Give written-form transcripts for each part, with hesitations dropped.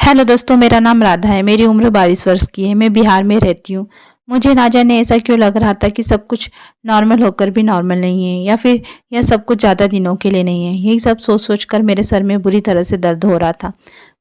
Hello दोस्तों, मेरा नाम राधा है। मेरी उम्र 22 वर्ष की है। मैं बिहार में रहती हूँ। मुझे ना जाने ऐसा क्यों लग रहा था कि सब कुछ नॉर्मल होकर भी नॉर्मल नहीं है, या फिर यह सब कुछ ज़्यादा दिनों के लिए नहीं है। यही सब सोच सोच कर मेरे सर में बुरी तरह से दर्द हो रहा था।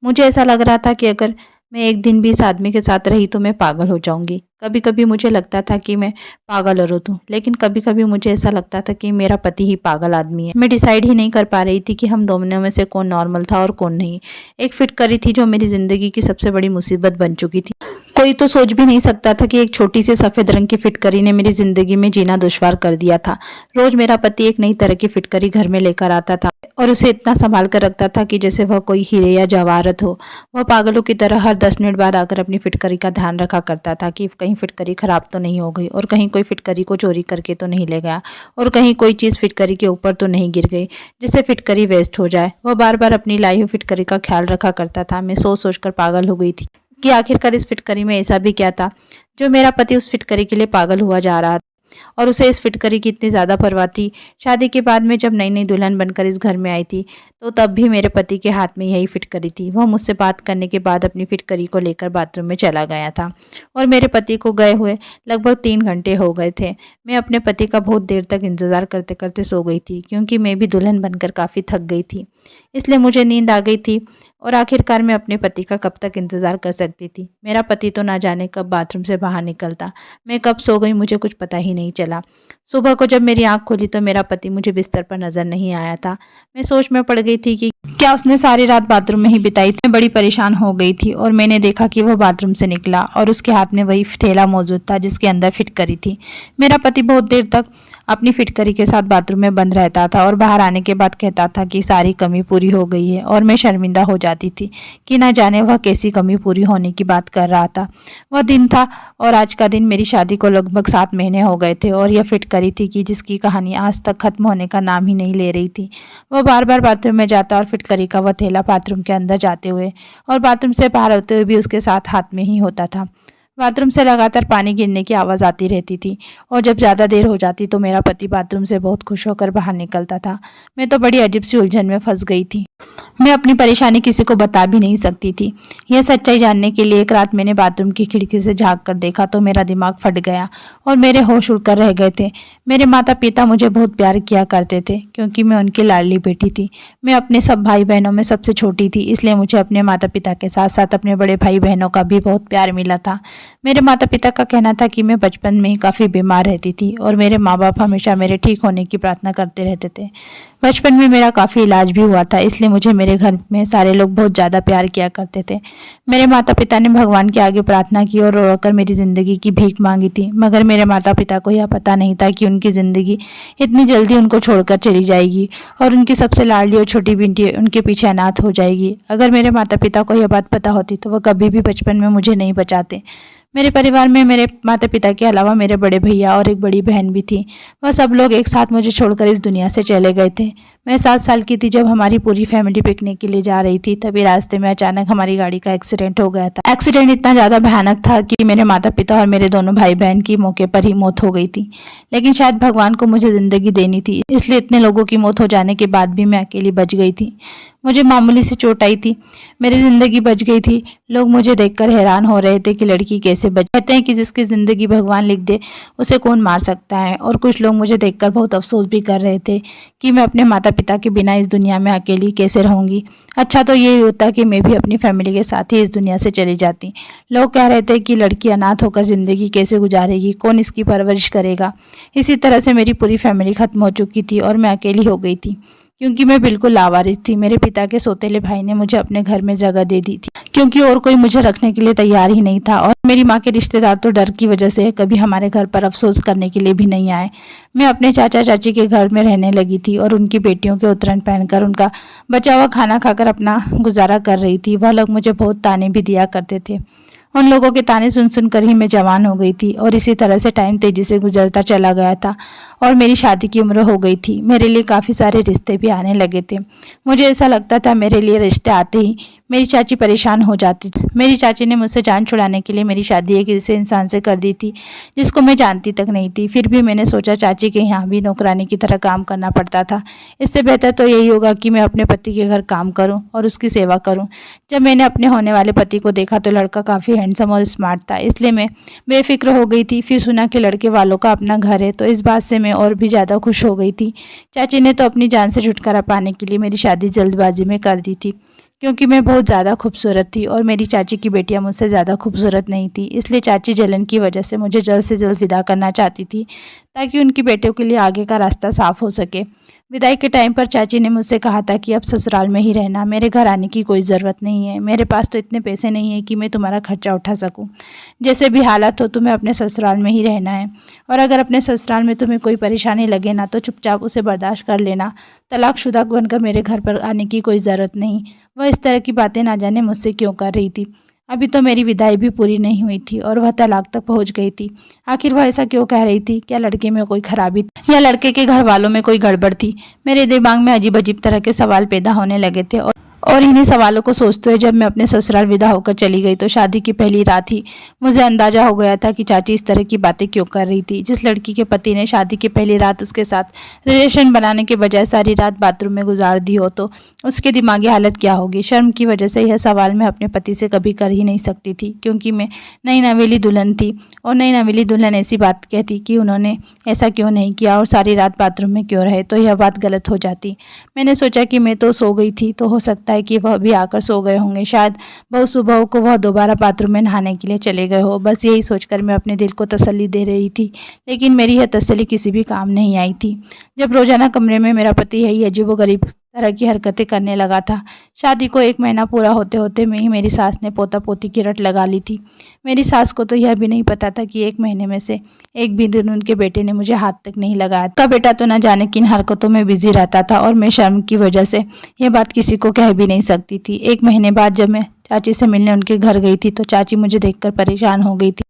मुझे ऐसा लग रहा था कि अगर मैं एक दिन भी इस आदमी के साथ रही तो मैं पागल हो जाऊंगी। कभी कभी मुझे लगता था कि मैं पागल औरत हूँ, लेकिन कभी कभी मुझे ऐसा लगता था कि मेरा पति ही पागल आदमी है। मैं डिसाइड ही नहीं कर पा रही थी कि हम दोनों में से कौन नॉर्मल था और कौन नहीं। एक फिट करी थी जो मेरी जिंदगी की सबसे बड़ी मुसीबत बन चुकी थी। कोई तो सोच भी नहीं सकता था कि एक छोटी सी सफेद रंग की फिटकरी ने मेरी जिंदगी में जीना दुश्वार कर दिया था। रोज मेरा पति एक नई तरह की फिटकरी घर में लेकर आता था और उसे इतना संभाल कर रखता था कि जैसे वह कोई हीरे या जवाहरत हो। वह पागलों की तरह हर 10 मिनट बाद आकर अपनी फिटकरी का ध्यान रखा करता था कि कहीं फिटकरी खराब तो नहीं हो गई, और कहीं कोई फिटकरी को चोरी करके तो नहीं ले गया, और कहीं कोई चीज़ फिटकरी के ऊपर तो नहीं गिर गई जिससे फिटकरी वेस्ट हो जाए। वह बार बार अपनी लाई हुई फिटकरी का ख्याल रखा करता था। मैं सोच सोच कर पागल हो गई थी कि आखिरकार इस फिटकरी में ऐसा भी क्या था जो मेरा पति उस फिटकरी के लिए पागल हुआ जा रहा था, और उसे इस फिटकरी की इतनी ज़्यादा परवाह थी। शादी के बाद में जब नई नई दुल्हन बनकर इस घर में आई थी तो तब भी मेरे पति के हाथ में यही फिटकरी थी। वह मुझसे बात करने के बाद अपनी फिटकरी को लेकर बाथरूम में चला गया था, और मेरे पति को गए हुए लगभग 3 घंटे हो गए थे। मैं अपने पति का बहुत देर तक इंतज़ार करते करते सो गई थी, क्योंकि मैं भी दुल्हन बनकर काफ़ी थक गई थी, इसलिए मुझे नींद आ गई थी। और आखिरकार मैं अपने पति का कब तक इंतज़ार कर सकती थी। मेरा पति तो ना जाने कब बाथरूम से बाहर निकलता, मैं कब सो गई मुझे कुछ पता ही नहीं चला। सुबह को जब मेरी आंख खुली तो मेरा पति मुझे बिस्तर पर नजर नहीं आया था। मैं सोच में पड़ गई थी कि क्या उसने सारी रात बाथरूम में ही बिताई थी। मैं बड़ी परेशान हो गई थी, और मैंने देखा कि वह बाथरूम से निकला और उसके हाथ में वही थैला मौजूद था जिसके अंदर फिटकरी थी। मेरा पति बहुत देर तक अपनी फिटकरी के साथ बाथरूम में बंद रहता था और बाहर आने के बाद कहता था कि सारी कमी पूरी हो गई है, और मैं शर्मिंदा हो जाती थी कि ना जाने वह कैसी कमी पूरी होने की बात कर रहा था। वह दिन था, और आज का दिन मेरी शादी को लगभग 7 महीने हो गए थे, और यह फिटकरी थी कि जिसकी कहानी आज तक खत्म होने का नाम ही नहीं ले रही थी। वह बार बार बाथरूम में जाता और फिटकरी का वह थैला बाथरूम के अंदर जाते हुए और बाथरूम से बाहर होते हुए भी उसके साथ हाथ में ही होता था। बाथरूम से लगातार पानी गिरने की आवाज़ आती रहती थी, और जब ज़्यादा देर हो जाती तो मेरा पति बाथरूम से बहुत खुश होकर बाहर निकलता था। मैं तो बड़ी अजीब सी उलझन में फंस गई थी। मैं अपनी परेशानी किसी को बता भी नहीं सकती थी। यह सच्चाई जानने के लिए एक रात मैंने बाथरूम की खिड़की से झांक कर देखा तो मेरा दिमाग फट गया और मेरे होश उड़कर रह गए थे। मेरे माता पिता मुझे बहुत प्यार किया करते थे, क्योंकि मैं उनकी लाडली बेटी थी। मैं अपने सब भाई बहनों में सबसे छोटी थी, इसलिए मुझे अपने माता पिता के साथ साथ अपने बड़े भाई बहनों का भी बहुत प्यार मिला था। मेरे माता पिता का कहना था कि मैं बचपन में ही काफ़ी बीमार रहती थी, और मेरे माँ बाप हमेशा मेरे ठीक होने की प्रार्थना करते रहते थे। बचपन में मेरा काफ़ी इलाज भी हुआ था, इसलिए मुझे मेरे घर में सारे लोग बहुत ज़्यादा प्यार किया करते थे। मेरे माता पिता ने भगवान के आगे प्रार्थना की और रो रो कर मेरी ज़िंदगी की भीख मांगी थी, मगर मेरे माता पिता को यह पता नहीं था कि उनकी ज़िंदगी इतनी जल्दी उनको छोड़कर चली जाएगी, और उनकी सबसे लाडली और छोटी बेटी उनके पीछे अनाथ हो जाएगी। अगर मेरे माता पिता को यह बात पता होती तो वह कभी भी बचपन में मुझे नहीं बचाते। मेरे परिवार में मेरे माता पिता के अलावा मेरे बड़े भैया और एक बड़ी बहन भी थी। वह सब लोग एक साथ मुझे छोड़कर इस दुनिया से चले गए थे। मैं 7 साल की थी जब हमारी पूरी फैमिली पिकनिक के लिए जा रही थी, तभी रास्ते में अचानक हमारी गाड़ी का एक्सीडेंट हो गया था। एक्सीडेंट इतना ज़्यादा भयानक था कि मेरे माता पिता और मेरे दोनों भाई बहन की मौके पर ही मौत हो गई थी। लेकिन शायद भगवान को मुझे ज़िंदगी देनी थी, इसलिए इतने लोगों की मौत हो जाने के बाद भी मैं अकेली बच गई थी। मुझे मामूली सी चोट आई थी, मेरी ज़िंदगी बच गई थी। लोग मुझे देखकर हैरान हो रहे थे कि लड़की कैसे बच। कहते हैं कि जिसकी ज़िंदगी भगवान लिख दे उसे कौन मार सकता है। और कुछ लोग मुझे देखकर बहुत अफसोस भी कर रहे थे कि मैं अपने माता पिता के बिना इस दुनिया में अकेली कैसे रहूँगी। अच्छा तो यही होता कि मैं भी अपनी फैमिली के साथ ही इस दुनिया से चली जाती। लोग कह रहे थे कि लड़की अनाथ होकर ज़िंदगी कैसे गुजारेगी, कौन इसकी परवरिश करेगा। इसी तरह से मेरी पूरी फैमिली ख़त्म हो चुकी थी और मैं अकेली हो गई थी, क्योंकि मैं बिल्कुल लावारिस थी। मेरे पिता के सौतेले भाई ने मुझे अपने घर में जगह दे दी थी, क्योंकि और कोई मुझे रखने के लिए तैयार ही नहीं था। और मेरी माँ के रिश्तेदार तो डर की वजह से कभी हमारे घर पर अफसोस करने के लिए भी नहीं आए। मैं अपने चाचा चाची के घर में रहने लगी थी और उनकी बेटियों के उत्तरायण पहनकर उनका बचा हुआ खाना खाकर अपना गुजारा कर रही थी। वह लोग मुझे बहुत ताने भी दिया करते थे। उन लोगों के ताने सुन सुनकर ही मैं जवान हो गई थी, और इसी तरह से टाइम तेजी से गुजरता चला गया था और मेरी शादी की उम्र हो गई थी। मेरे लिए काफ़ी सारे रिश्ते भी आने लगे थे। मुझे ऐसा लगता था मेरे लिए रिश्ते आते ही मेरी चाची परेशान हो जाती थी। मेरी चाची ने मुझसे जान छुड़ाने के लिए मेरी शादी एक ऐसे इंसान से कर दी थी जिसको मैं जानती तक नहीं थी। फिर भी मैंने सोचा चाची के यहाँ भी नौकरानी की तरह काम करना पड़ता था। इससे बेहतर तो यही होगा कि मैं अपने पति के घर काम करूँ और उसकी सेवा करूँ। जब मैंने अपने होने वाले पति को देखा तो लड़का काफ़ी हैंडसम और स्मार्ट था, इसलिए मैं बेफिक्र हो गई थी। फिर सुना कि लड़के वालों का अपना घर है तो इस बात से मैं और भी ज़्यादा खुश हो गई थी। चाची ने तो अपनी जान से छुटकारा पाने के लिए मेरी शादी जल्दबाजी में कर दी थी, क्योंकि मैं बहुत ज़्यादा खूबसूरत थी और मेरी चाची की बेटियां मुझसे ज़्यादा खूबसूरत नहीं थी। इसलिए चाची जलन की वजह से मुझे जल्द से जल्द विदा करना चाहती थी ताकि उनकी बेटियों के लिए आगे का रास्ता साफ हो सके। विदाई के टाइम पर चाची ने मुझसे कहा था कि अब ससुराल में ही रहना, मेरे घर आने की कोई ज़रूरत नहीं है। मेरे पास तो इतने पैसे नहीं है कि मैं तुम्हारा खर्चा उठा सकूं। जैसे भी हालात हो तुम्हें अपने ससुराल में ही रहना है, और अगर अपने ससुराल में तुम्हें कोई परेशानी लगे ना तो चुपचाप उसे बर्दाश्त कर लेना। तलाकशुदा बनकर मेरे घर पर आने की कोई ज़रूरत नहीं। वह इस तरह की बातें ना जाने मुझसे क्यों कर रही थी। अभी तो मेरी विदाई भी पूरी नहीं हुई थी और वह तलाक तक पहुंच गई थी। आखिर वह ऐसा क्यों कह रही थी? क्या लड़के में कोई खराबी थी या लड़के के घर वालों में कोई गड़बड़ थी? मेरे दिमाग में अजीब अजीब तरह के सवाल पैदा होने लगे थे और इन्हीं सवालों को सोचते हुए जब मैं अपने ससुराल विदा होकर चली गई तो शादी की पहली रात ही मुझे अंदाजा हो गया था कि चाची इस तरह की बातें क्यों कर रही थी। जिस लड़की के पति ने शादी की पहली रात उसके साथ रिलेशन बनाने के बजाय सारी रात बाथरूम में गुजार दी हो तो उसकी दिमागी हालत क्या होगी। शर्म की वजह से यह सवाल मैं अपने पति से कभी कर ही नहीं सकती थी, क्योंकि मैं नई नवेली दुल्हन थी और नई नवेली दुल्हन ऐसी बात कहती कि उन्होंने ऐसा क्यों नहीं किया और सारी रात बाथरूम में क्यों रहे, तो यह बात गलत हो जाती। मैंने सोचा कि मैं तो सो गई थी तो हो सकता है कि वह भी आकर सो गए होंगे। शायद बहुत सुबह को वह दोबारा बाथरूम में नहाने के लिए चले गए हो। बस यही सोचकर मैं अपने दिल को तसल्ली दे रही थी, लेकिन मेरी यह तसल्ली किसी भी काम नहीं आई थी। जब रोजाना कमरे में मेरा पति यही अजीबोगरीब तरह की हरकतें करने लगा था। शादी को 1 महीना पूरा होते होते में ही मेरी सास ने पोता पोती की रट लगा ली थी। मेरी सास को तो यह भी नहीं पता था कि 1 महीने में से एक भी दिन उनके बेटे ने मुझे हाथ तक नहीं लगाया। का बेटा तो न जाने किन हरकतों में बिजी रहता था और मैं शर्म की वजह से यह बात किसी को कह भी नहीं सकती थी। 1 महीने बाद जब मैं चाची से मिलने उनके घर गई थी तो चाची मुझे देखकर परेशान हो गई थी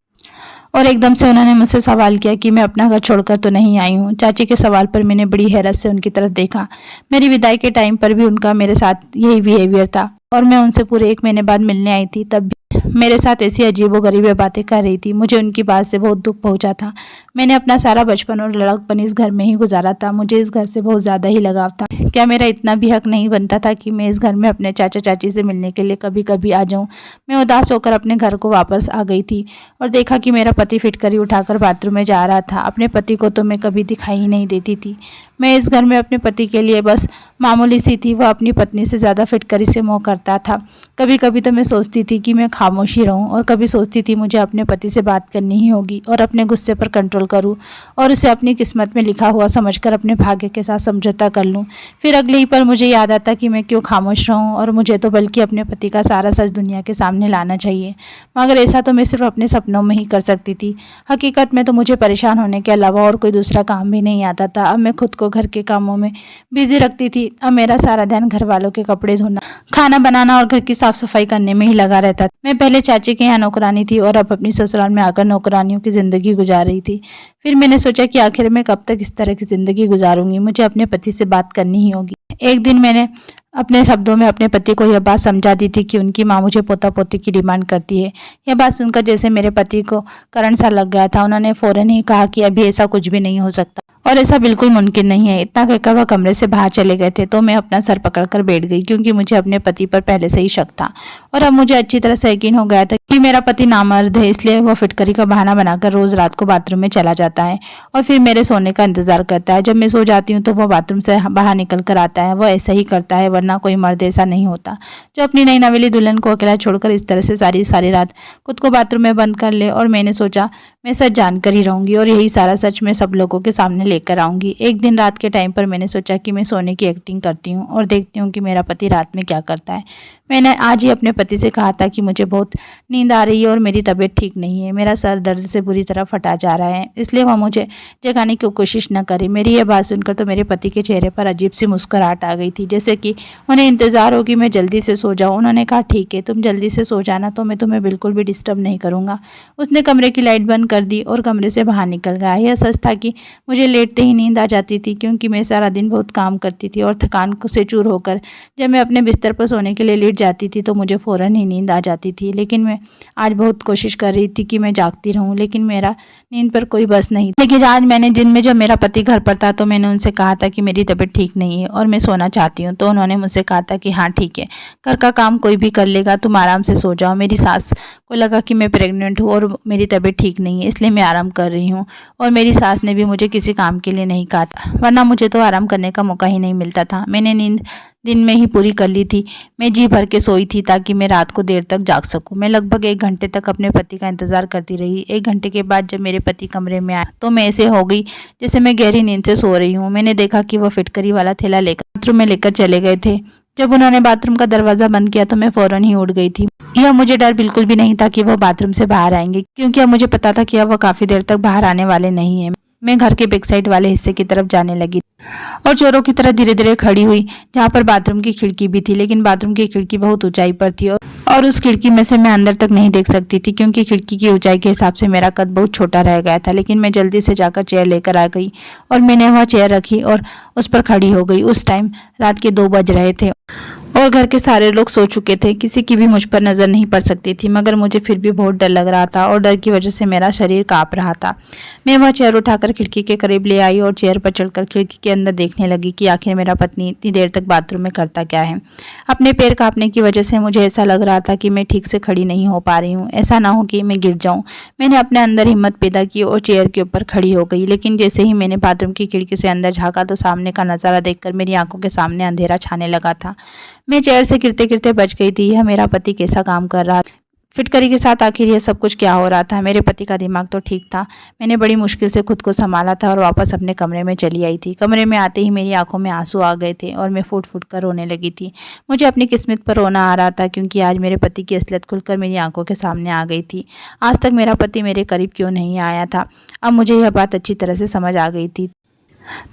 और एकदम से उन्होंने मुझसे सवाल किया कि मैं अपना घर छोड़कर तो नहीं आई हूँ। चाची के सवाल पर मैंने बड़ी हैरत से उनकी तरफ देखा। मेरी विदाई के टाइम पर भी उनका मेरे साथ यही बिहेवियर था और मैं उनसे पूरे 1 महीने बाद मिलने आई थी तब भी मेरे साथ ऐसी अजीबोगरीब बातें कर रही थी। मुझे उनकी बात से बहुत दुख पहुंचा था। मैंने अपना सारा बचपन और लड़कपन इस घर में ही गुजारा था। मुझे इस घर से बहुत ज़्यादा ही लगाव था। क्या मेरा इतना भी हक नहीं बनता था कि मैं इस घर में अपने चाचा चाची से मिलने के लिए कभी कभी आ जाऊं? मैं उदास होकर अपने घर को वापस आ गई थी और देखा कि मेरा पति फिटकरी उठाकर बाथरूम में जा रहा था। अपने पति को तो मैं कभी दिखाई ही नहीं देती थी। मैं इस घर में अपने पति के लिए बस मामूली सी थी। वह अपनी पत्नी से ज़्यादा फिटकरी से मोह करता था। कभी कभी तो मैं सोचती थी कि मैं खामोशी रहूं और कभी सोचती थी मुझे अपने पति से बात करनी ही होगी और अपने गुस्से पर कंट्रोल करूं और उसे अपनी किस्मत में लिखा हुआ समझकर अपने भाग्य के साथ समझौता कर लूं। फिर अगले ही पल मुझे याद आता कि मैं क्यों खामोश रहूं और मुझे तो बल्कि अपने पति का सारा सच दुनिया के सामने लाना चाहिए। मगर ऐसा तो मैं सिर्फ अपने सपनों में ही कर सकती थी। हकीकत में तो मुझे परेशान होने के अलावा और कोई दूसरा काम भी नहीं आता था। अब मैं खुद को घर के कामों में बिजी रखती थी। अब मेरा सारा ध्यान घर वालों के कपड़े धोना, खाना बनाना और घर की साफ सफाई करने में ही लगा रहता था। मैं पहले चाची के यहाँ नौकरानी थी और अब अपनी ससुराल में आकर नौकरानियों की जिंदगी गुजार रही थी। फिर मैंने सोचा कि आखिर मैं कब तक इस तरह की जिंदगी गुजारूंगी। मुझे अपने पति से बात करनी ही होगी। एक दिन मैंने अपने शब्दों में अपने पति को यह बात समझा दी थी कि उनकी माँ मुझे पोता पोती की डिमांड करती है। यह बात सुनकर जैसे मेरे पति को करंट सा लग गया था। उन्होंने फौरन ही कहा कि अभी ऐसा कुछ भी नहीं हो सकता और ऐसा बिल्कुल मुमकिन नहीं है। इतना कहकर वह कमरे से बाहर चले गए थे तो मैं अपना सर पकड़कर बैठ गई, क्योंकि मुझे अपने पति पर पहले से ही शक था और अब मुझे अच्छी तरह से यकीन हो गया था कि मेरा पति नामर्द है। इसलिए वह फिटकरी का बहाना बनाकर रोज रात को बाथरूम में चला जाता है और फिर मेरे सोने का इंतजार करता है। जब मैं सो जाती हूँ तो वह बाथरूम से बाहर निकल कर आता है। वह ऐसा ही करता है, वरना कोई मर्द ऐसा नहीं होता जो अपनी नई नवेली दुल्हन को अकेला छोड़कर इस तरह से सारी रात खुद को बाथरूम में बंद कर ले। और मैंने सोचा मैं सच जानकर ही रहूंगी और यही सारा सच मैं सब लोगों के सामने लेकर आऊंगी। एक दिन रात के टाइम पर मैंने सोचा कि मैं सोने की एक्टिंग करती हूँ और देखती हूँ कि मेरा पति रात में क्या करता है। मैंने आज ही अपने पति से कहा था कि मुझे बहुत नींद नींद आ रही है और मेरी तबीयत ठीक नहीं है, मेरा सर दर्द से बुरी तरह फटा जा रहा है, इसलिए वह मुझे जगाने की कोशिश न करे। मेरी यह बात सुनकर तो मेरे पति के चेहरे पर अजीब सी मुस्कुराहट आ गई थी, जैसे कि उन्हें इंतज़ार हो कि मैं जल्दी से सो जाऊँ। उन्होंने कहा, ठीक है, तुम जल्दी से सो जाना, तो मैं तुम्हें बिल्कुल भी डिस्टर्ब नहीं करूँगा। उसने कमरे की लाइट बंद कर दी और कमरे से बाहर निकल गया। यह सच था कि मुझे लेटते ही नींद आ जाती थी, क्योंकि मैं सारा दिन बहुत काम करती थी और थकान से चूर होकर जब मैं अपने बिस्तर पर सोने के लिए लेट जाती थी तो मुझे फ़ौरन ही नींद आ जाती थी। लेकिन मैं आज बहुत कोशिश कर रही थी कि मैं जागती रहूं, लेकिन मेरा नींद पर कोई बस नहीं। लेकिन आज मैंने दिन में जब मेरा पति घर पर था तो मैंने उनसे कहा था कि मेरी तबीयत ठीक नहीं है और मैं सोना चाहती हूँ। तो उन्होंने मुझसे कहा था कि हाँ ठीक है, घर का काम कोई भी कर लेगा, तुम आराम से सो जाओ। मेरी सास को लगा कि मैं प्रेग्नेंट हूँ और मेरी तबीयत ठीक नहीं है, इसलिए मैं आराम कर रही हूँ। और मेरी सास ने भी मुझे किसी काम के लिए नहीं कहा था, वरना मुझे तो आराम करने का मौका ही नहीं मिलता था। मैंने नींद दिन में ही पूरी कर ली थी। मैं जी भर के सोई थी ताकि मैं रात को देर तक जाग सकूं। मैं लगभग 1 घंटे तक अपने पति का इंतज़ार करती रही। 1 घंटे के बाद जब मेरे पति कमरे में आए तो मैं ऐसे हो गई जैसे मैं गहरी नींद से सो रही हूँ। मैंने देखा कि वह फिटकरी वाला थैला लेकर बाथरूम में लेकर चले गए थे। जब उन्होंने बाथरूम का दरवाज़ा बंद किया तो मैं फ़ौरन ही उठ गई थी। यह मुझे डर बिल्कुल भी नहीं था कि वह बाथरूम से बाहर आएंगे, क्योंकि अब मुझे पता था कि अब वह काफ़ी देर तक बाहर आने वाले नहीं हैं। मैं घर के बैक साइड वाले हिस्से की तरफ जाने लगी और चोरों की तरह धीरे धीरे खड़ी हुई, जहाँ पर बाथरूम की खिड़की भी थी। लेकिन बाथरूम की खिड़की बहुत ऊंचाई पर थी और उस खिड़की में से मैं अंदर तक नहीं देख सकती थी, क्योंकि खिड़की की ऊंचाई के हिसाब से मेरा कद बहुत छोटा रह गया था। लेकिन मैं जल्दी से जाकर चेयर लेकर आ गई और मैंने वह चेयर रखी और उस पर खड़ी हो गई। उस टाइम रात के 2 बज रहे थे और घर के सारे लोग सो चुके थे। किसी की भी मुझ पर नज़र नहीं पड़ सकती थी, मगर मुझे फिर भी बहुत डर लग रहा था और डर की वजह से मेरा शरीर काँप रहा था। मैं वह चेयर उठाकर खिड़की के करीब ले आई और चेयर पर चढ़कर खिड़की के अंदर देखने लगी कि आखिर मेरा पत्नी इतनी देर तक बाथरूम में करता क्या है। अपने पैर काँपने की वजह से मुझे ऐसा लग रहा था कि मैं ठीक से खड़ी नहीं हो पा रही हूँ, ऐसा ना हो कि मैं गिर जाऊँ। मैंने अपने अंदर हिम्मत पैदा की और चेयर के ऊपर खड़ी हो गई। लेकिन जैसे ही मैंने बाथरूम की खिड़की से अंदर झाँका तो सामने का नज़ारा देखकर मेरी आंखों के सामने अंधेरा छाने लगा था। मैं चेयर से गिरते गिरते बच गई थी। यह मेरा पति कैसा काम कर रहा था फिटकरी के साथ, आखिर यह सब कुछ क्या हो रहा था। मेरे पति का दिमाग तो ठीक था। मैंने बड़ी मुश्किल से खुद को संभाला था और वापस अपने कमरे में चली आई थी। कमरे में आते ही मेरी आंखों में आंसू आ गए थे और मैं फूट फूट कर रोने लगी थी। मुझे अपनी किस्मत पर रोना आ रहा था, क्योंकि आज मेरे पति की असलियत खुलकर मेरी आंखों के सामने आ गई थी। आज तक मेरा पति मेरे करीब क्यों नहीं आया था, अब मुझे यह बात अच्छी तरह से समझ आ गई थी।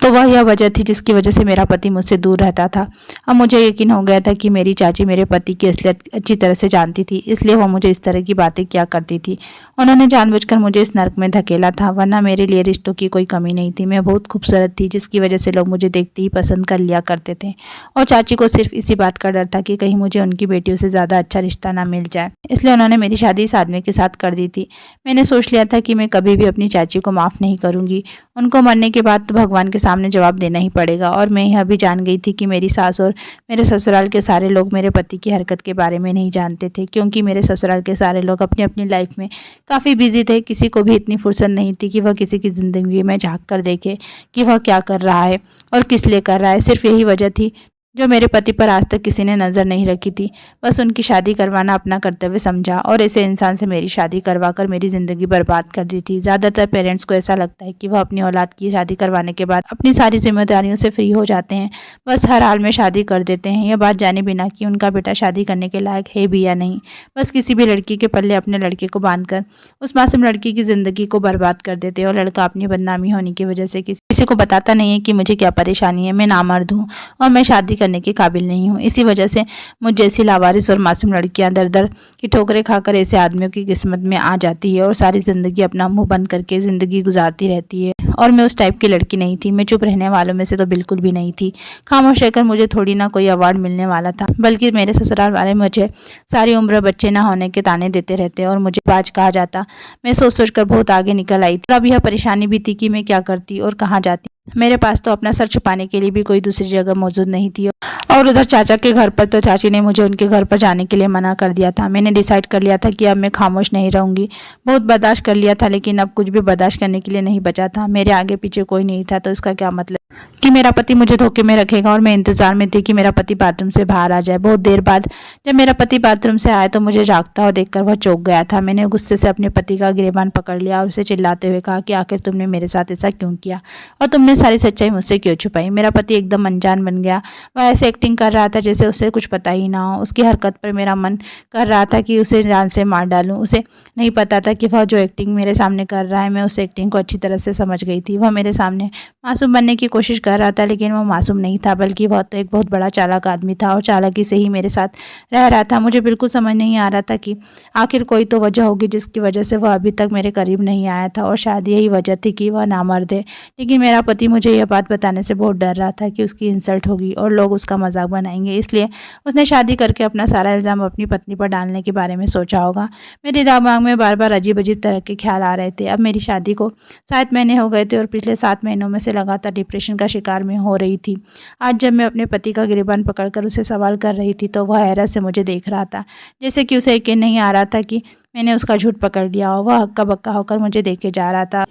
तो वह यह वजह थी जिसकी वजह से मेरा पति मुझसे दूर रहता था। अब मुझे यकीन हो गया था कि मेरी चाची मेरे पति की असलियत अच्छी तरह से जानती थी, इसलिए वह मुझे इस तरह की बातें किया करती थी। उन्होंने जानबूझकर मुझे इस नर्क में धकेला था, वरना मेरे लिए रिश्तों की कोई कमी नहीं थी। मैं बहुत खूबसूरत थी, जिसकी वजह से लोग मुझे देखते ही पसंद कर लिया करते थे। और चाची को सिर्फ इसी बात का डर था कि कहीं मुझे उनकी बेटियों से ज़्यादा अच्छा रिश्ता ना मिल जाए, इसलिए उन्होंने मेरी शादी इस आदमी के साथ कर दी थी। मैंने सोच लिया था कि मैं कभी भी अपनी चाची को माफ़ नहीं करूँगी। उनको मरने के बाद तो भगवान के सामने जवाब देना ही पड़ेगा। और मैं यह भी जान गई थी कि मेरी सास और मेरे ससुराल के सारे लोग मेरे पति की हरकत के बारे में नहीं जानते थे, क्योंकि मेरे ससुराल के सारे लोग अपनी अपनी लाइफ में काफ़ी बिजी थे। किसी को भी इतनी फुर्सत नहीं थी कि वह किसी की ज़िंदगी में झांक कर देखे कि वह क्या कर रहा है और किस लिए कर रहा है। सिर्फ यही वजह थी जो मेरे पति पर आज तक किसी ने नज़र नहीं रखी थी। बस उनकी शादी करवाना अपना कर्तव्य समझा और ऐसे इंसान से मेरी शादी करवाकर मेरी ज़िंदगी बर्बाद कर दी थी। ज़्यादातर पेरेंट्स को ऐसा लगता है कि वह अपनी औलाद की शादी करवाने के बाद अपनी सारी जिम्मेदारियों से फ्री हो जाते हैं, बस हर हाल में शादी कर देते हैं, यह बात जाने बिना कि उनका बेटा शादी करने के लायक है भी या नहीं। बस किसी भी लड़की के पल्ले अपने लड़के को बांधकर उस मासूम लड़की की ज़िंदगी को बर्बाद कर देते हैं और लड़का अपनी बदनामी होने की वजह से किसी को बताता नहीं है कि मुझे क्या परेशानी है, मैं नामर्द हूँ और मैं शादी करने के काबिल नहीं हूँ। इसी वजह से मुझ जैसी लावारिस और मासूम लड़कियां दर दर की ठोकरें खाकर ऐसे आदमियों की किस्मत में आ जाती है और सारी ज़िंदगी अपना मुंह बंद करके ज़िंदगी गुजारती रहती है। और मैं उस टाइप की लड़की नहीं थी। मैं चुप रहने वालों में से तो बिल्कुल भी नहीं थी। खामोश रहकर मुझे थोड़ी ना कोई अवार्ड मिलने वाला था, बल्कि मेरे ससुराल वाले मुझे सारी उम्र बच्चे ना होने के ताने देते रहते और मुझे बाज कहा जाता। मैं सोच सोच कर बहुत आगे निकल आई थी। अब यह परेशानी भी थी कि मैं क्या करती और कहाँ जाती। मेरे पास तो अपना सर छुपाने के लिए भी कोई दूसरी जगह मौजूद नहीं थी। और उधर चाचा के घर पर तो चाची ने मुझे उनके घर पर जाने के लिए मना कर दिया था। मैंने डिसाइड कर लिया था कि अब मैं खामोश नहीं रहूंगी। बहुत बर्दाश्त कर लिया था, लेकिन अब कुछ भी बर्दाश्त करने के लिए नहीं बचा था। मेरे आगे पीछे कोई नहीं था, तो इसका क्या मतलब। कि मेरा पति मुझे धोखे में रखेगा और मैं इंतज़ार में थी कि मेरा पति बाथरूम से बाहर आ जाए। बहुत देर बाद जब मेरा पति बाथरूम से आया तो मुझे जागता हुआ देखकर वह चौंक गया था। मैंने गुस्से से अपने पति का गिरेबान पकड़ लिया और उसे चिल्लाते हुए कहा कि आखिर तुमने मेरे साथ ऐसा क्यों किया और तुमने सारी सच्चाई मुझसे क्यों छुपाई। मेरा पति एकदम अनजान बन गया। वह ऐसे एक्टिंग कर रहा था जैसे उसे कुछ पता ही ना हो। उसकी हरकत पर मेरा मन कर रहा था कि उसे जान से मार डालूं। उसे नहीं पता था कि वह जो एक्टिंग मेरे सामने कर रहा है, मैं उस एक्टिंग को अच्छी तरह से समझ गई थी। वह मेरे सामने मासूम बनने की कोशिश कर रहा था, लेकिन वो मासूम नहीं था, बल्कि वह तो एक बहुत बड़ा चालाक आदमी था और चालाकी से ही मेरे साथ रह रहा था। मुझे बिल्कुल समझ नहीं आ रहा था कि आखिर कोई तो वजह होगी जिसकी वजह से वह अभी तक मेरे करीब नहीं आया था, और शायद यही वजह थी कि वह नामर्द है। लेकिन मेरा पति मुझे यह बात बताने से बहुत डर रहा था कि उसकी इंसल्ट होगी और लोग उसका मजाक बनाएंगे, इसलिए उसने शादी करके अपना सारा इल्ज़ाम अपनी पत्नी पर डालने के बारे में सोचा होगा। मेरे दिमाग में बार बार अजीब अजीब तरह के ख्याल आ रहे थे। अब मेरी शादी को 7 महीने हो गए थे और पिछले 7 महीनों में से लगातार डिप्रेशन का शिकार में हो रही थी। आज जब मैं अपने पति का गिरेबान पकड़कर उसे सवाल कर रही थी तो वह हैरत से मुझे देख रहा था, जैसे कि उसे यकीन नहीं आ रहा था कि मैंने उसका झूठ पकड़ लिया और वह हक्का बक्का होकर मुझे देखे जा रहा था।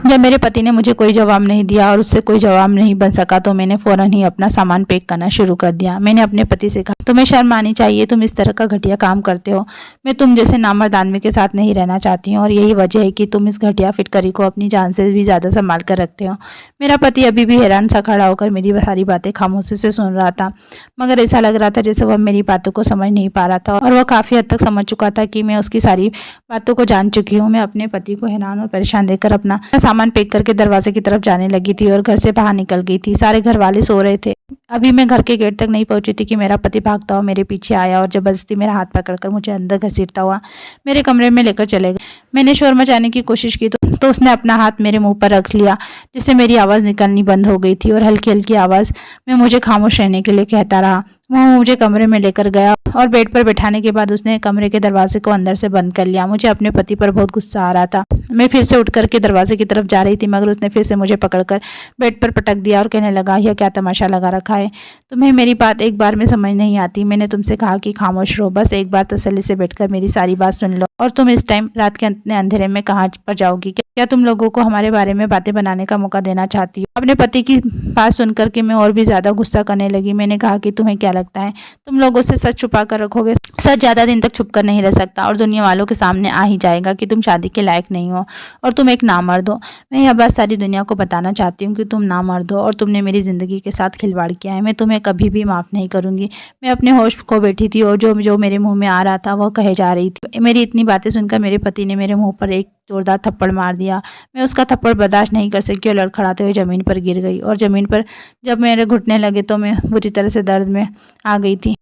जब मेरे पति ने मुझे कोई जवाब नहीं दिया और उससे कोई जवाब नहीं बन सका तो मैंने फ़ौरन ही अपना सामान पैक करना शुरू कर दिया। मैंने अपने पति से कहा, तुम्हें शर्म आनी चाहिए, तुम इस तरह का घटिया काम करते हो। मैं तुम जैसे नामर्द आदमी के साथ नहीं रहना चाहती हूँ और यही वजह है कि तुम इस घटिया फिटकरी को अपनी जान से भी ज़्यादा संभाल कर रखते हो। मेरा पति अभी भी हैरान सा खड़ा होकर मेरी सारी बातें खामोशी से सुन रहा था, मगर ऐसा लग रहा था जैसे वह मेरी बातों को समझ नहीं पा रहा था और वह काफ़ी हद तक समझ चुका था कि मैं उसकी सारी बातों को जान चुकी हूँ। मैं अपने पति को हैरान और परेशान देखकर अपना सामान पैक करके दरवाजे की तरफ जाने लगी थी और घर से बाहर निकल गई थी। सारे घर वाले सो रहे थे। अभी मैं घर के गेट तक नहीं पहुंची थी कि मेरा पति भागता हुआ मेरे पीछे आया और जबरदस्ती मेरा हाथ पकड़कर मुझे अंदर घसीटता हुआ मेरे कमरे में लेकर चले गए। मैंने शोर मचाने की कोशिश की तो उसने अपना हाथ मेरे मुंह पर रख लिया, जिससे मेरी आवाज़ निकलनी बंद हो गई थी और हल्की हल्की आवाज़ में मुझे खामोश रहने के लिए कहता रहा। वह मुझे कमरे में लेकर गया और बेड पर बैठाने के बाद उसने कमरे के दरवाजे को अंदर से बंद कर लिया। मुझे अपने पति पर बहुत गुस्सा आ रहा था। मैं फिर से उठ करके दरवाजे की तरफ जा रही थी, मगर उसने फिर से मुझे पकड़कर बेड पर पटक दिया और कहने लगा, यह क्या तमाशा लगा रखा है, तुम्हें मेरी बात एक बार में समझ नहीं आती। मैंने तुमसे कहा कि खामोश रहो, बस एक बार तसल्ली से बैठकर मेरी सारी बात सुन लो। और तुम इस टाइम रात के अंधेरे में कहाँ पर जाओगी? क्या तुम लोगों को हमारे बारे में बातें बनाने का मौका देना चाहती हो? अपने पति की बात सुनकर के मैं और भी ज्यादा गुस्सा करने लगी। मैंने कहा कि तुम्हें क्या लगता है तुम लोगों से सच छुपा कर रखोगे? सच ज्यादा दिन तक छुप कर नहीं रह सकता और दुनिया वालों के सामने आ ही जाएगा कि तुम शादी के लायक नहीं हो और तुम एक नामर्द हो। मैं यह बात सारी दुनिया को बताना चाहती हूँ कि तुम नामर्द हो और तुमने मेरी जिंदगी के साथ खिलवाड़ किया है। मैं तुम्हें कभी भी माफ नहीं करूंगी। मैं अपने होश खो बैठी थी और जो जो मेरे मुंह में आ रहा था वह कहे जा रही थी। मेरी इतनी बातें सुनकर मेरे पति ने मेरे मुंह पर एक जोरदार थप्पड़ मार दिया। मैं उसका थप्पड़ बर्दाश्त नहीं कर सकी और लड़खड़ाते हुए जमीन पर गिर गई और जमीन पर जब मेरे घुटने लगे तो मैं बुरी तरह से दर्द में आ गई थी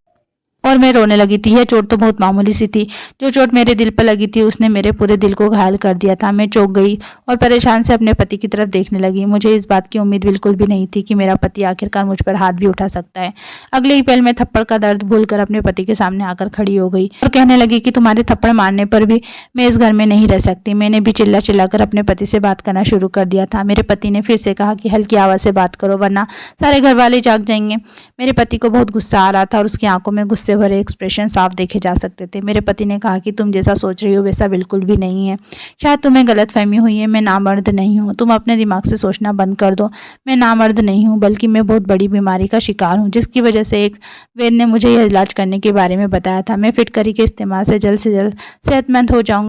और मैं रोने लगी थी। यह चोट तो बहुत मामूली सी थी। जो चोट मेरे दिल पर लगी थी उसने मेरे पूरे दिल को घायल कर दिया था। मैं चौंक गई और परेशान से अपने पति की तरफ देखने लगी। मुझे इस बात की उम्मीद बिल्कुल भी नहीं थी कि मेरा पति आखिरकार मुझ पर हाथ भी उठा सकता है। अगले ही पल मैं थप्पड़ का दर्द भूलकर अपने पति के सामने आकर खड़ी हो गई और कहने लगी कि तुम्हारे थप्पड़ मारने पर भी मैं इस घर में नहीं रह सकती। मैंने भी चिल्ला चिल्लाकर अपने पति से बात करना शुरू कर दिया था। मेरे पति ने फिर से कहा कि हल्की आवाज़ से बात करो वरना सारे घर वाले जाग जाएंगे। मेरे पति को बहुत गुस्सा आ रहा था और उसकी आंखों में गुस्से भरे एक्सप्रेशन साफ देखे जा सकते थे। मेरे पति ने कहा कि तुम जैसा सोच रही हो वैसा बिल्कुल भी नहीं है। शायद तुम्हें गलतफहमी हुई है। मैं नामर्द नहीं हूँ। तुम अपने दिमाग से सोचना बंद कर दो। मैं नामर्द नहीं हूँ, बल्कि मैं बहुत बड़ी बीमारी का शिकार हूँ, जिसकी वजह से एक वैद्य ने मुझे यह इलाज करने के बारे में बताया था। मैं फिटकरी के इस्तेमाल से जल्द सेहतमंद हो जाऊँगा।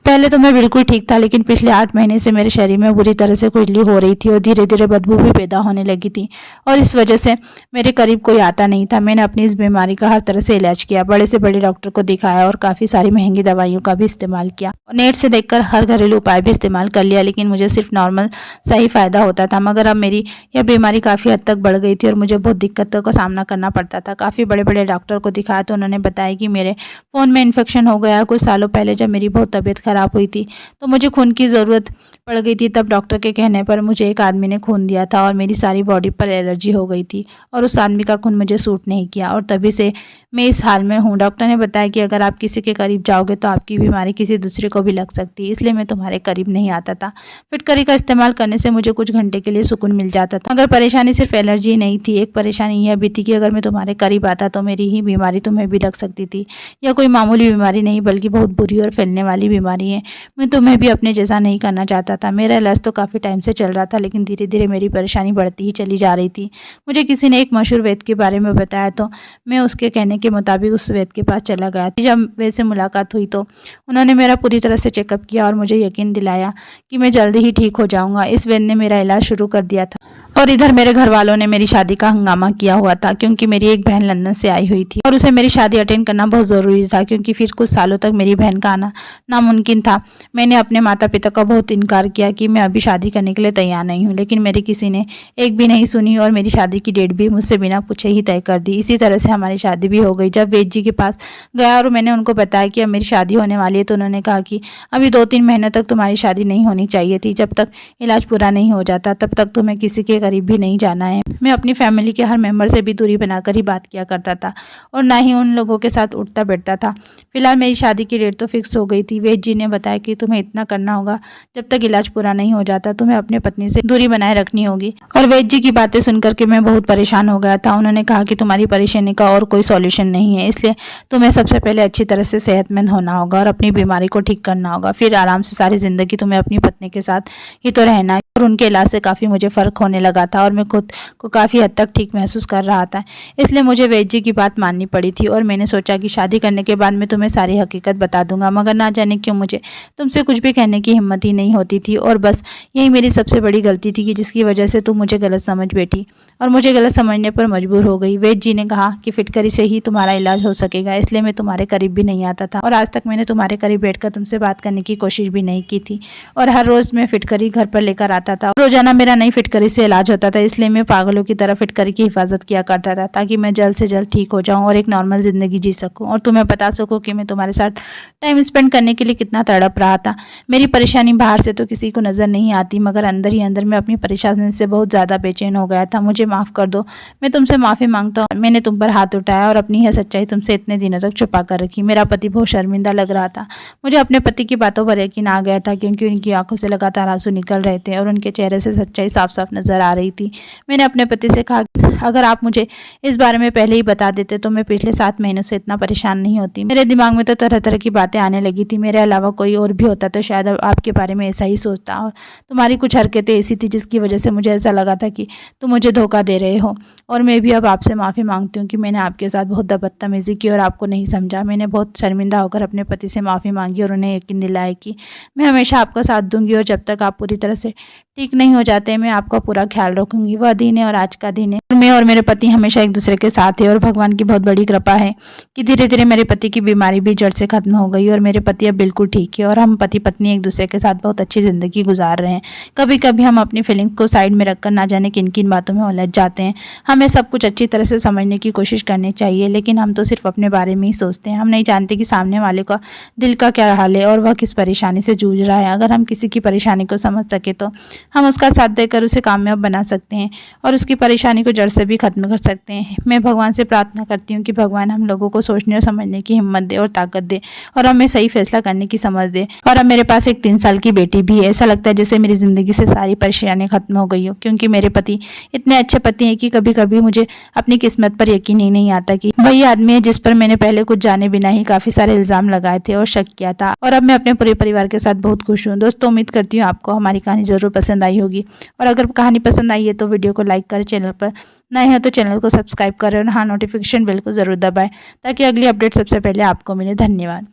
पहले तो मैं बिल्कुल ठीक था, लेकिन पिछले 8 महीने से मेरे शरीर में बुरी तरह से खुजली हो रही थी और धीरे धीरे बदबू भी पैदा होने लगी थी और इस वजह से मेरे करीब कोई आता नहीं था। मैंने अपनी इस बीमारी का हर तरह से इलाज किया, बड़े से बड़े डॉक्टर को दिखाया और काफ़ी सारी महंगी दवाइयों का भी इस्तेमाल किया और नेट से देखकर हर घरेलू उपाय भी इस्तेमाल कर लिया, लेकिन मुझे सिर्फ नॉर्मल सही फ़ायदा होता था। मगर अब मेरी यह बीमारी काफ़ी हद तक बढ़ गई थी और मुझे बहुत दिक्कतों का सामना करना पड़ता था। काफ़ी बड़े बड़े डॉक्टर को दिखाया तो उन्होंने बताया कि मेरे फ़ोन में इन्फेक्शन हो गया। कुछ सालों पहले जब मेरी बहुत तबीयत ख़राब हुई थी तो मुझे खून की ज़रूरत पड़ गई थी। तब डॉक्टर के कहने पर मुझे एक आदमी ने खून दिया था और मेरी सारी बॉडी पर एलर्जी हो गई थी और उस आदमी का खून मुझे सूट नहीं किया और तभी से मैं इस हाल में हूँ। डॉक्टर ने बताया कि अगर आप किसी के करीब जाओगे तो आपकी बीमारी किसी दूसरे को भी लग सकती है, इसलिए मैं तुम्हारे करीब नहीं आता था। फिटकरी का इस्तेमाल करने से मुझे कुछ घंटे के लिए सुकून मिल जाता था। अगर परेशानी सिर्फ एलर्जी नहीं थी, एक परेशानी यह भी थी कि अगर मैं तुम्हारे करीब आता तो मेरी ही बीमारी तुम्हें भी लग सकती थी। यह कोई मामूली बीमारी नहीं बल्कि बहुत बुरी और फैलने वाली बीमारी है। मैं तुम्हें भी अपने जैसा नहीं करना चाहता था। मेरा इलाज तो काफ़ी टाइम से चल रहा था, लेकिन धीरे धीरे मेरी परेशानी बढ़ती ही चली जा रही थी। मुझे किसी ने एक मशहूर वैद्य के बारे में बताया तो मैं उसके कहने के मुताबिक उस वैद्य के पास चला गया। जब वैसे मुलाकात हुई तो उन्होंने मेरा पूरी तरह से चेकअप किया और मुझे यकीन दिलाया कि मैं जल्दी ही ठीक हो जाऊंगा। इस वैद्य ने मेरा इलाज शुरू कर दिया था और इधर मेरे घर वालों ने मेरी शादी का हंगामा किया हुआ था, क्योंकि मेरी एक बहन लंदन से आई हुई थी और उसे मेरी शादी अटेंड करना बहुत ज़रूरी था, क्योंकि फिर कुछ सालों तक मेरी बहन का आना नामुमकिन था। मैंने अपने माता पिता का बहुत इनकार किया कि मैं अभी शादी करने के लिए तैयार नहीं हूँ, लेकिन मेरी किसी ने एक भी नहीं सुनी और मेरी शादी की डेट भी मुझसे बिना पूछे ही तय कर दी। इसी तरह से हमारी शादी भी हो गई। जब वैद्य जी के पास गया और मैंने उनको बताया कि अब मेरी शादी होने वाली है तो उन्होंने कहा कि अभी 2-3 महीने तक तुम्हारी शादी नहीं होनी चाहिए थी। जब तक इलाज पूरा नहीं हो जाता तब तक तुम्हें किसी के करीब भी नहीं जाना है। मैं अपनी फैमिली के हर मेंबर से भी दूरी बनाकर ही बात किया करता था और ना ही उन लोगों के साथ उठता बैठता था। फिलहाल मेरी शादी की डेट तो फिक्स हो गई थी। वैद्य जी ने बताया कि तुम्हें इतना करना होगा, जब तक इलाज पूरा नहीं हो जाता तुम्हें अपनी पत्नी से दूरी बनाए रखनी होगी। और वैद्य जी की बातें सुनकर के मैं बहुत परेशान हो गया था। उन्होंने कहा कि तुम्हारी परेशानी का और कोई सॉल्यूशन नहीं है, इसलिए तुम्हें सबसे पहले अच्छी तरह से सेहतमंद होना होगा और अपनी बीमारी को ठीक करना होगा। फिर आराम से सारी जिंदगी तुम्हें अपनी पत्नी के साथ ही तो रहना है। और उनके इलाज से काफ़ी मुझे फ़र्क होने लगा था और मैं खुद को काफ़ी हद तक ठीक महसूस कर रहा था। इसलिए मुझे वैद्य जी की बात माननी पड़ी थी और मैंने सोचा कि शादी करने के बाद मैं तुम्हें सारी हकीकत बता दूंगा। मगर ना जाने क्यों मुझे तुमसे कुछ भी कहने की हिम्मत ही नहीं होती थी और बस यही मेरी सबसे बड़ी गलती थी कि जिसकी वजह से तुम मुझे गलत समझ बैठी और मुझे गलत समझने पर मजबूर हो गई। वैद्य जी ने कहा कि फिटकरी से ही तुम्हारा इलाज हो सकेगा, इसलिए मैं तुम्हारे करीब भी नहीं आता था और आज तक मैंने तुम्हारे करीब बैठकर तुमसे बात करने की कोशिश भी नहीं की थी। और हर रोज़ मैं फिटकरी घर पर लेकर आता था। रोजाना मेरा नई फिटकरी से इलाज होता था, इसलिए मैं पागलों की तरह फिटकरी की हिफाजत किया करता था ताकि मैं जल्द से जल्द ठीक हो जाऊं और एक नॉर्मल ज़िंदगी जी सकूं और तुम्हें बता सकूं कि मैं तुम्हारे साथ टाइम स्पेंड करने के लिए कितना तड़प रहा था। मेरी परेशानी बाहर से तो किसी को नज़र नहीं आती, मगर अंदर ही अंदर मैं अपनी परेशानी से बहुत ज़्यादा बेचैन हो गया था। मुझे माफ़ कर दो, मैं तुमसे माफ़ी मांगता हूँ। मैंने तुम पर हाथ उठाया और अपनी यह सच्चाई तुमसे इतने दिनों तक छुपा कर रखी। मेरा पति बहुत शर्मिंदा लग रहा था। मुझे अपने पति की बातों पर यकीन आ गया था, क्योंकि उनकी आंखों से लगातार आंसू निकल रहे थे और उनके चेहरे से सच्चाई साफ साफ नजर आ रही थी। मैंने अपने पति से कहा, अगर आप मुझे इस बारे में पहले ही बता देते तो मैं पिछले 7 महीनों से इतना परेशान नहीं होती। मेरे दिमाग में तो तरह तरह की बातें आने लगी थी। मेरे अलावा कोई और भी होता तो शायद आपके बारे में ऐसा ही सोचता, और तुम्हारी कुछ हरकतें ऐसी थी जिसकी वजह से मुझे ऐसा लगा था कि तुम मुझे धोखा दे रहे हो। और मैं भी अब आपसे माफ़ी मांगती हूँ कि मैंने आपके साथ बहुत बदतमीजी की और आपको नहीं समझा। मैंने बहुत शर्मिंदा होकर अपने पति से माफ़ी मांगी और उन्हें यकीन दिलाया कि मैं हमेशा आपका साथ दूंगी और जब तक आप पूरी तरह से ठीक नहीं हो जाते मैं आपका पूरा ख्याल रखूंगी। वह दिन है और आज का दिन है, मैं और मेरे पति हमेशा एक दूसरे के साथ है और भगवान की बहुत बड़ी कृपा है कि धीरे धीरे मेरे पति की बीमारी भी जड़ से खत्म हो गई और मेरे पति अब बिल्कुल ठीक है और हम पति पत्नी एक दूसरे के साथ बहुत अच्छी ज़िंदगी गुजार रहे हैं। कभी कभी हम अपनी फीलिंग्स को साइड में रखकर ना जाने किन किन बातों में उलझ जाते हैं। हमें सब कुछ अच्छी तरह से समझने की कोशिश करनी चाहिए, लेकिन हम तो सिर्फ अपने बारे में ही सोचते हैं। हम नहीं जानते कि सामने वाले का दिल का क्या हाल है और वह किस परेशानी से जूझ रहा है। अगर हम किसी की परेशानी को समझ सके तो हम उसका साथ देकर उसे कामयाब बना सकते हैं और उसकी परेशानी को जड़ से भी खत्म कर सकते हैं। मैं भगवान से प्रार्थना करती हूँ कि भगवान हम लोगों को सोचने और समझने की हिम्मत दे और ताकत दे और हमें सही फैसला करने की समझ दे। और अब मेरे पास एक 3 साल की बेटी भी है। ऐसा लगता है जैसे मेरी ज़िंदगी से सारी परेशानियाँ खत्म हो गई हो, क्योंकि मेरे पति इतने अच्छे पति हैं कि कभी कभी मुझे अपनी किस्मत पर यकीन ही नहीं आता कि वही आदमी है जिस पर मैंने पहले कुछ जाने बिना ही काफ़ी सारे इल्ज़ाम लगाए थे और शक किया था। और अब मैं अपने पूरे परिवार के साथ बहुत खुश हूँ। दोस्तों, उम्मीद करती हूँ आपको हमारी कहानी ज़रूर पसंद आई होगी और अगर कहानी पसंद आई है तो वीडियो को लाइक करें, चैनल पर नए हो तो चैनल को सब्सक्राइब करें और हाँ, नोटिफिकेशन बेल को ज़रूर दबाएं ताकि अगली अपडेट सबसे पहले आपको मिले। धन्यवाद।